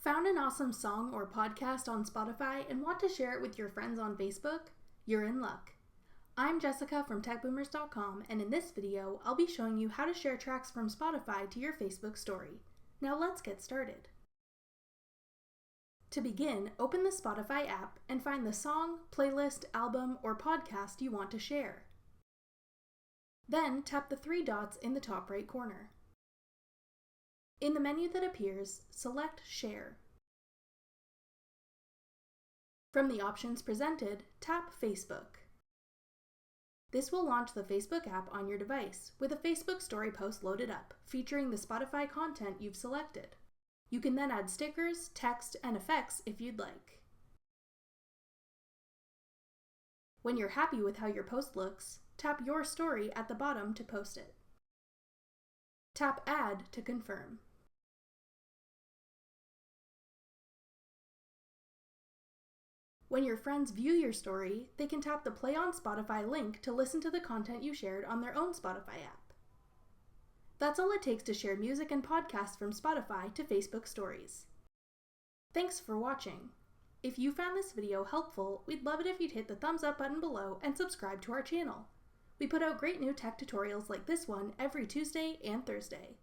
Found an awesome song or podcast on Spotify and want to share it with your friends on Facebook? You're in luck. I'm Jessica from TechBoomers.com, and in this video, I'll be showing you how to share tracks from Spotify to your Facebook story. Now let's get started. To begin, open the Spotify app and find the song, playlist, album, or podcast you want to share. Then tap the three dots in the top right corner. In the menu that appears, select Share. From the options presented, tap Facebook. This will launch the Facebook app on your device, with a Facebook story post loaded up, featuring the Spotify content you've selected. You can then add stickers, text, and effects if you'd like. When you're happy with how your post looks, tap Your Story at the bottom to post it. Tap Add to confirm. When your friends view your story, they can tap the Play on Spotify link to listen to the content you shared on their own Spotify app. That's all it takes to share music and podcasts from Spotify to Facebook stories. Thanks for watching. If you found this video helpful, we'd love it if you'd hit the thumbs up button below and subscribe to our channel. We put out great new tech tutorials like this one every Tuesday and Thursday.